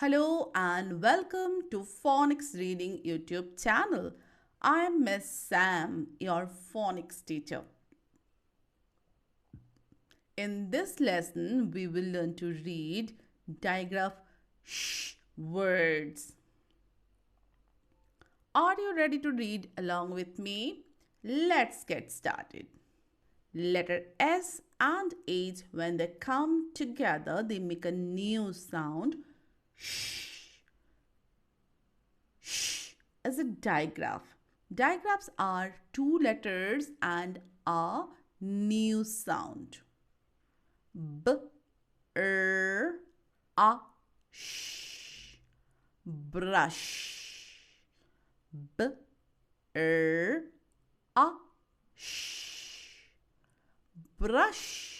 Hello and welcome to Phonics Reading YouTube channel. I am Miss Sam, your phonics teacher. In this lesson, we will learn to read digraph words. Are you ready to read along with me? Let's get started. Letter S and H, when they come together, they make a new sound. Is a digraph. Digraphs are two letters and a new sound. B, R, A, sh. Brush. B, R, A, sh. Brush.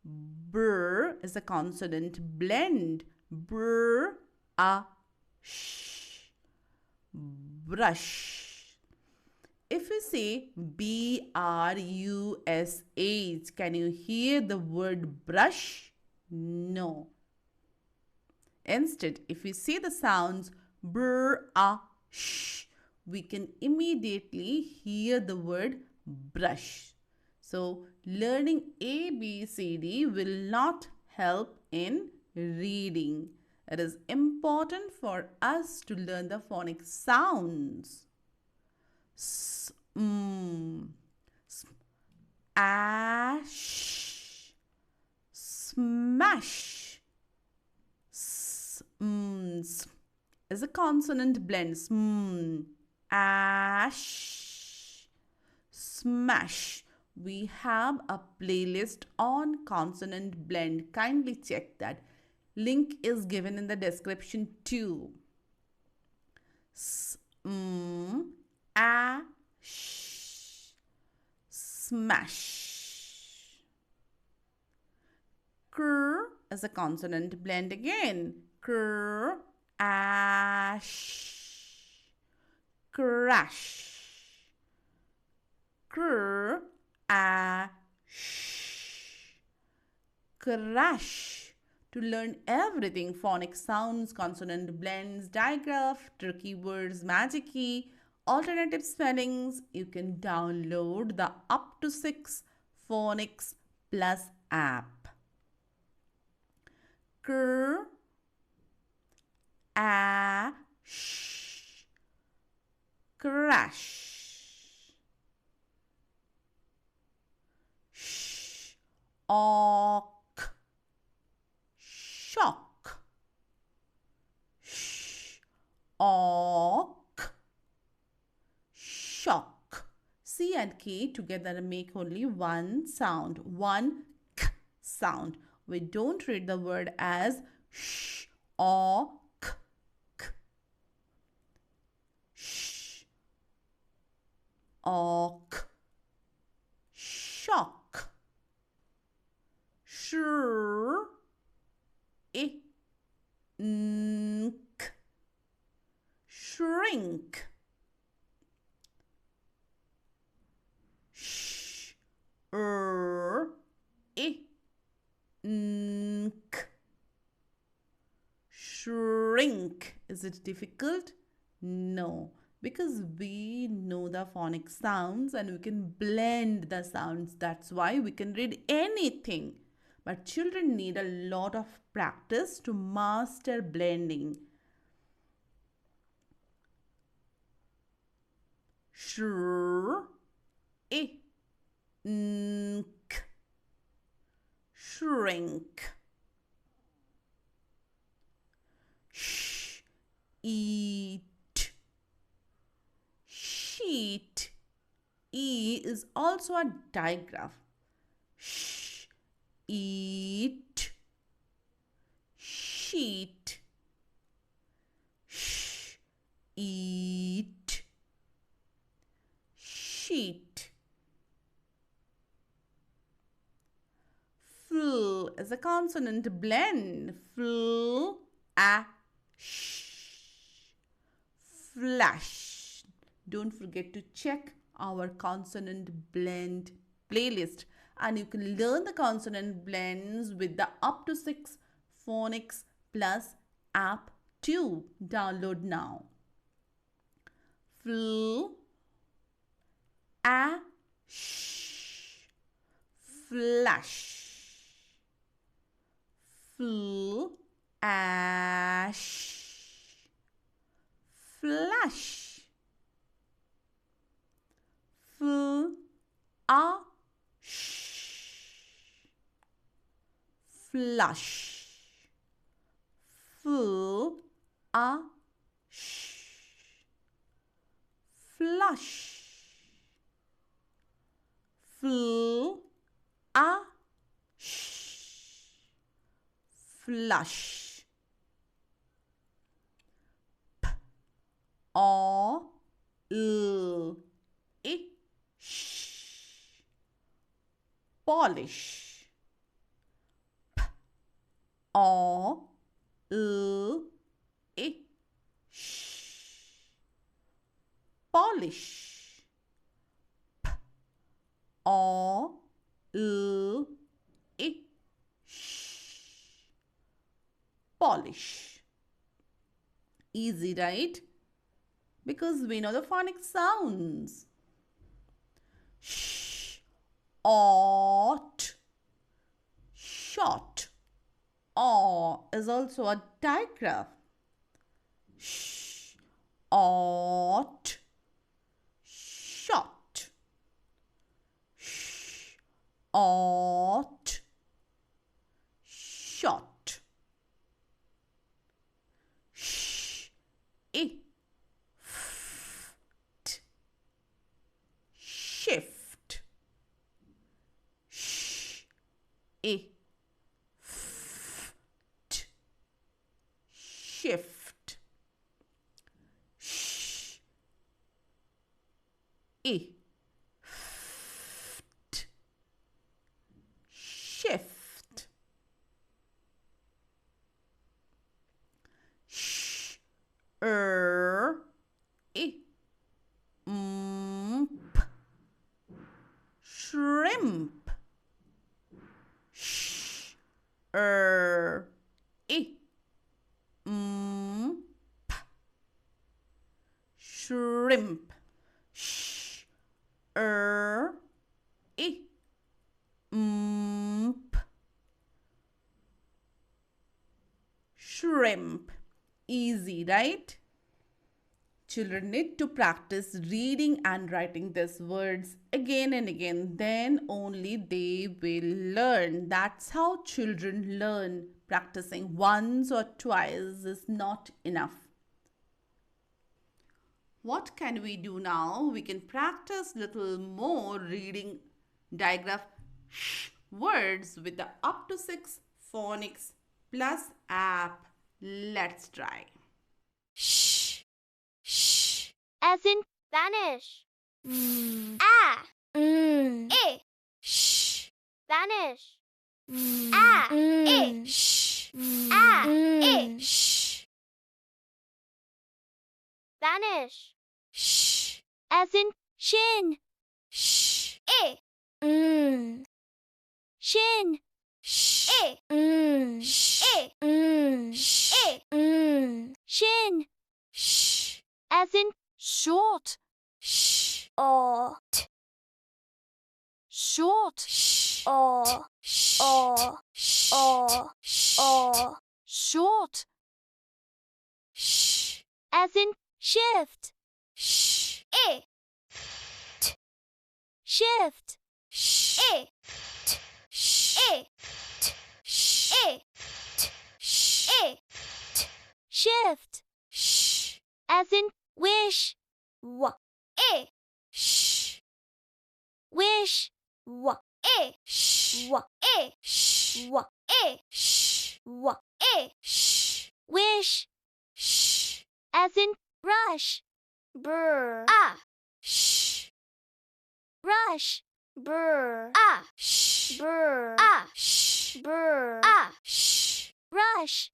Br is a consonant blend. Br, A, sh. Brush. If we say B-R-U-S-H, can you hear the word brush? No. Instead, if we say the sounds br, a, sh, we can immediately hear the word brush. So, learning A, B, C, D will not help in reading. It is important for us to learn the phonic sounds. S, ash, smash. Is a consonant blend. Ash, smash. We have a playlist on consonant blend. Kindly check that. Link is given in the description too. Ash, smash. Cr is a consonant blend again. Cr, ash, crash. Cr, ash, crash. To learn everything phonic sounds, consonant blends, digraph, tricky words, magic key, alternative spellings, you can download the up to 6 Phonics Plus app. Cr, ash, crash. Sh, awk, shock. Sh, awk, shock. C and K together make only one sound, one k sound. We don't read the word as sh, awk, k. Sh, awk, shock. Shr, ink, shrink. Sh, ink, shrink. Is it difficult? No, because we know the phonic sounds and we can blend the sounds. That's why we can read anything. But children need a lot of practice to master blending. Shr, ink, shrink. Sh, eat, sheet. E is also a digraph. Sh, eat, sheet. Sh, eat, sheet. Fl is a consonant blend. Fl, flash. Don't forget to check our consonant blend playlist, and you can learn the consonant blends with the up to 6 Phonics plus app 2. Download now. Flush. Flush. Flush. Flush. Flush. Polish. Polish. Polish. Easy, right? Because we know the phonic sounds. Ought. Short. Is also a digraph. Ought. Short. Ought. Short. Shift. Shift. Shift. Shrimp. Shrimp. Shrimp. Easy, right? Children need to practice reading and writing these words again and again. Then only they will learn. That's how children learn. Practicing once or twice is not enough. What can we do now? We can practice little more reading digraph words with the up to 6 phonics plus app. Let's try. Sh. Sh. As in vanish. Ah. I. Sh. Vanish. Ah. I. Sh. Ah. I. Sh. Vanish. Sh. As in shin. Sh. I. Shin. Sh. I. Sh. I. Sh. I. Shin. Sh. As in short. Sh. Ot. Short. Sh. Or. Or. Or. Or. Short. Sh. As in shift. Sh. I. Shift. Sh. I. Sh. I. Sh. I. Sh. I. Shift. Sh. As in wish. W. I. Sh. Wish. W. I. Sh. W. I. Sh. W. I. Sh. W. I. Sh. Wish. Sh. As in brush. Brr. Ah. Sh. Brush. Brr. Ah. Sh. Brr. Ah. Sh. Brr. Ah. Sh. Brush.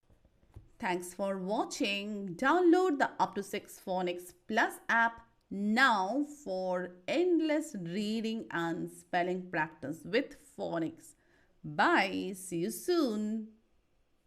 Thanks for watching. Download the up to 6 phonics plus app now for endless reading and spelling practice with phonics. Bye. See you soon.